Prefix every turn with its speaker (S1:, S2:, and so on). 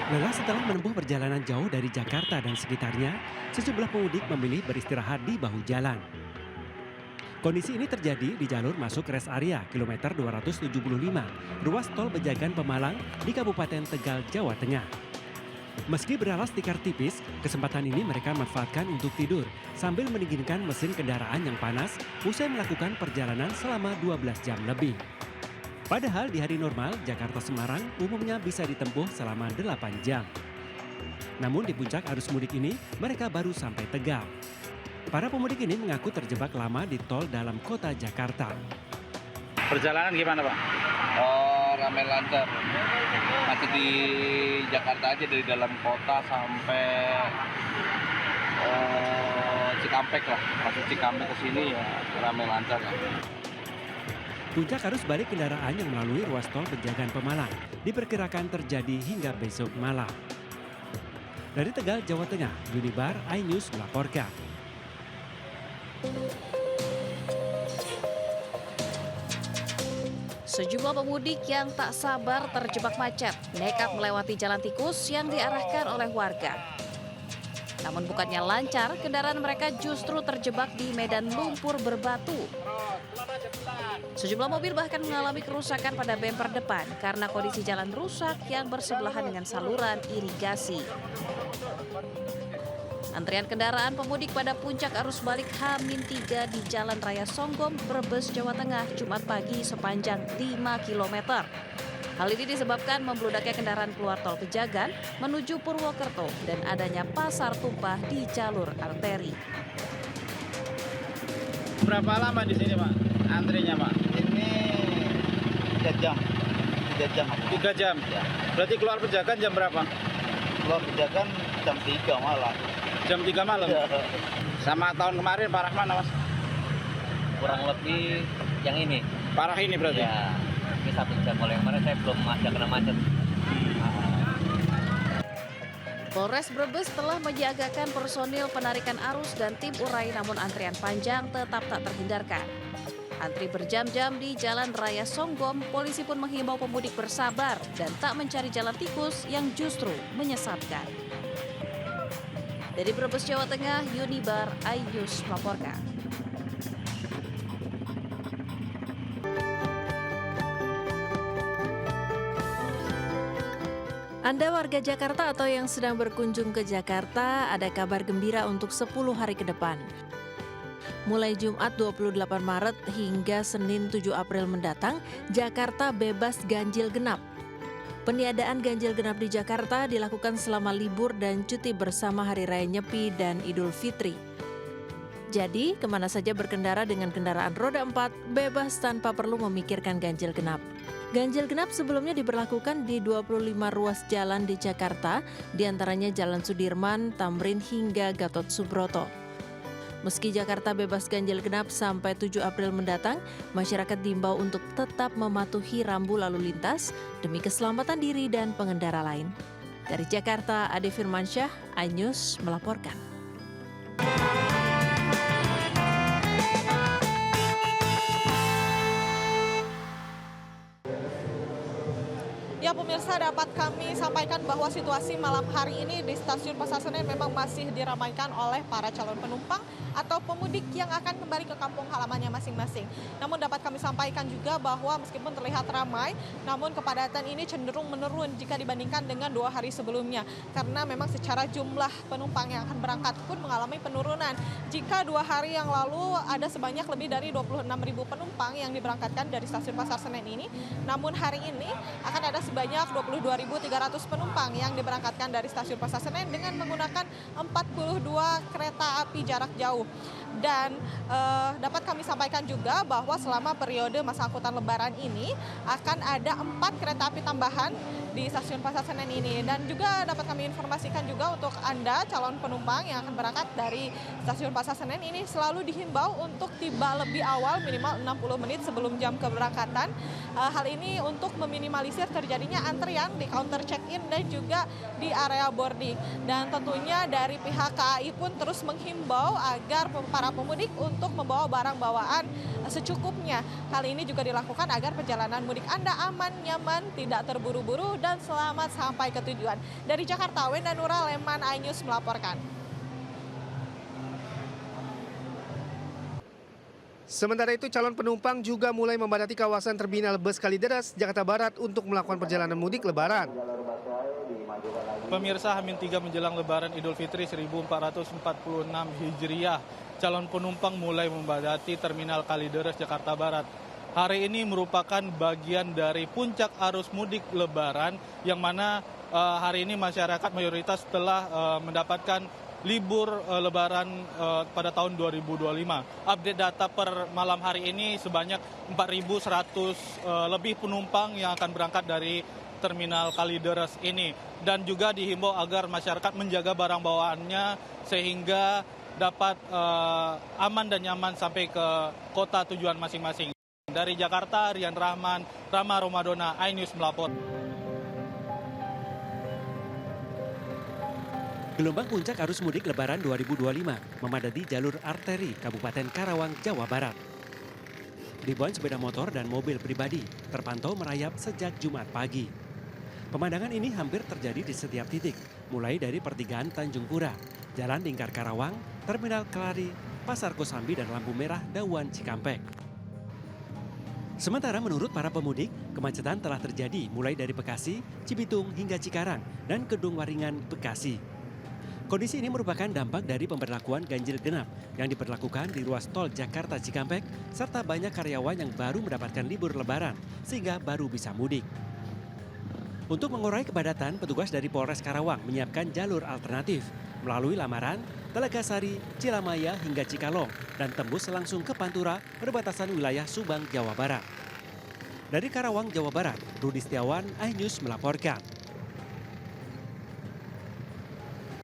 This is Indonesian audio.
S1: Lelah setelah menempuh perjalanan jauh dari Jakarta dan sekitarnya, sejumlah pemudik memilih beristirahat di bahu jalan. Kondisi ini terjadi di jalur masuk rest area kilometer 275, ruas tol Bejagan Pemalang di Kabupaten Tegal, Jawa Tengah. Meski beralas tikar tipis, kesempatan ini mereka manfaatkan untuk tidur sambil mendinginkan mesin kendaraan yang panas usai melakukan perjalanan selama 12 jam lebih. Padahal di hari normal, Jakarta-Semarang umumnya bisa ditempuh selama 8 jam. Namun di puncak arus mudik ini, mereka baru sampai Tegal. Para pemudik ini mengaku terjebak lama di tol dalam kota Jakarta.
S2: Perjalanan gimana, Pak?
S3: Oh, ramai lancar. Masih di Jakarta aja dari dalam kota sampai Cikampek lah. Masuk Cikampek ke sini ya ramai lancar ya.
S1: Puncak arus balik kendaraan yang melalui ruas tol Bejagan Pemalang diperkirakan terjadi hingga besok malam. Dari Tegal, Jawa Tengah, Yunibar iNews melaporkan.
S4: Sejumlah pemudik yang tak sabar terjebak macet, nekat melewati jalan tikus yang diarahkan oleh warga. Namun bukannya lancar, kendaraan mereka justru terjebak di medan lumpur berbatu. Sejumlah mobil bahkan mengalami kerusakan pada bemper depan karena kondisi jalan rusak yang bersebelahan dengan saluran irigasi. Antrian kendaraan pemudik pada puncak arus balik H-3 di Jalan Raya Songgom, Brebes, Jawa Tengah, Jumat pagi sepanjang 5 km. Hal ini disebabkan membludaknya kendaraan keluar tol Pejagan menuju Purwokerto dan adanya pasar tumpah di jalur arteri.
S2: Berapa lama di sini, Pak? Antrinya, Pak?
S3: Ini 3 jam. 3 jam.
S2: 3 jam.
S3: Ya.
S2: Berarti keluar Pejagan jam berapa?
S3: Keluar Pejagan jam 3 malam.
S2: Jam 3 malam.
S3: Ya.
S2: Sama tahun kemarin parah mana, Mas?
S5: Kurang lebih yang ini
S2: Parah ini berarti?
S5: ya, ini 1 jam. Kalau yang kemarin saya belum ada kena macet.
S4: Polres Brebes telah menyiagakan personil penarikan arus dan tim urai, namun antrian panjang tetap tak terhindarkan. Antri berjam-jam di Jalan Raya Songgom, polisi pun menghimbau pemudik bersabar dan tak mencari jalan tikus yang justru menyesatkan. Dari Brebes, Jawa Tengah, Yunibar iNews melaporkan. Anda warga Jakarta atau yang sedang berkunjung ke Jakarta, ada kabar gembira untuk 10 hari ke depan. Mulai Jumat 28 Maret hingga Senin 7 April mendatang, Jakarta bebas ganjil genap. Peniadaan ganjil genap di Jakarta dilakukan selama libur dan cuti bersama Hari Raya Nyepi dan Idul Fitri. Jadi, kemana saja berkendara dengan kendaraan roda 4 bebas tanpa perlu memikirkan ganjil genap. Ganjil genap sebelumnya diberlakukan di 25 ruas jalan di Jakarta, diantaranya Jalan Sudirman, Tamrin hingga Gatot Subroto. Meski Jakarta bebas ganjil genap sampai 7 April mendatang, masyarakat diimbau untuk tetap mematuhi rambu lalu lintas demi keselamatan diri dan pengendara lain. Dari Jakarta, Ade Firmansyah, iNews melaporkan.
S6: Ya pemirsa, dapat kami sampaikan bahwa situasi malam hari ini di Stasiun Pasar Senen memang masih diramaikan oleh para calon penumpang atau pemudik yang akan kembali ke kampung halamannya masing-masing. Namun dapat kami sampaikan juga bahwa meskipun terlihat ramai, namun kepadatan ini cenderung menurun jika dibandingkan dengan 2 hari sebelumnya. Karena memang secara jumlah penumpang yang akan berangkat pun mengalami penurunan. Jika 2 hari yang lalu ada sebanyak lebih dari 26.000 penumpang yang diberangkatkan dari Stasiun Pasar Senen ini, namun hari ini akan ada sebanyak 22.300 penumpang yang diberangkatkan dari Stasiun Pasar Senen dengan menggunakan 42 kereta api jarak jauh. Dan dapat kami sampaikan juga bahwa selama periode masa angkutan lebaran ini akan ada 4 kereta api tambahan di Stasiun Pasar Senen ini. Dan juga dapat kami informasikan juga untuk Anda calon penumpang yang akan berangkat dari Stasiun Pasar Senen ini selalu dihimbau untuk tiba lebih awal minimal 60 menit sebelum jam keberangkatan. Hal ini untuk meminimalisir terjadinya terjadinya antrian di counter check-in dan juga di area boarding. Dan tentunya dari pihak KAI pun terus menghimbau agar para pemudik untuk membawa barang bawaan secukupnya. Hal ini juga dilakukan agar perjalanan mudik Anda aman, nyaman, tidak terburu-buru, dan selamat sampai ke tujuan. Dari Jakarta, Wenda Nura, Leman, iNews melaporkan.
S7: Sementara itu, calon penumpang juga mulai memadati kawasan terminal bus Kalideres, Jakarta Barat untuk melakukan perjalanan mudik Lebaran.
S8: Pemirsa, H-3 menjelang Lebaran Idul Fitri 1446 Hijriah, calon penumpang mulai memadati terminal Kalideres, Jakarta Barat. Hari ini merupakan bagian dari puncak arus mudik Lebaran, yang mana hari ini masyarakat mayoritas telah mendapatkan libur Lebaran pada tahun 2025. Update data per malam hari ini sebanyak 4.100 lebih penumpang yang akan berangkat dari terminal Kalideres ini. Dan juga dihimbau agar masyarakat menjaga barang bawaannya sehingga dapat aman dan nyaman sampai ke kota tujuan masing-masing. Dari Jakarta, Rian Rahman, Rama Romadona, iNews melapor.
S1: Gelombang puncak arus mudik Lebaran 2025 memadati jalur arteri Kabupaten Karawang, Jawa Barat. Ribuan sepeda motor dan mobil pribadi terpantau merayap sejak Jumat pagi. Pemandangan ini hampir terjadi di setiap titik, mulai dari pertigaan Tanjung Pura, Jalan Lingkar Karawang, Terminal Kelari, Pasar Kosambi, dan lampu merah Dawan Cikampek. Sementara menurut para pemudik, kemacetan telah terjadi mulai dari Bekasi, Cibitung hingga Cikarang, dan Kedung Waringan, Bekasi. Kondisi ini merupakan dampak dari pemberlakuan ganjil genap yang diberlakukan di ruas tol Jakarta Cikampek, serta banyak karyawan yang baru mendapatkan libur Lebaran sehingga baru bisa mudik. Untuk mengurai kepadatan, petugas dari Polres Karawang menyiapkan jalur alternatif melalui Lamaran, Telegasari, Cilamaya hingga Cikalong, dan tembus langsung ke Pantura, perbatasan wilayah Subang, Jawa Barat. Dari Karawang, Jawa Barat, Rudi Setiawan, iNews melaporkan.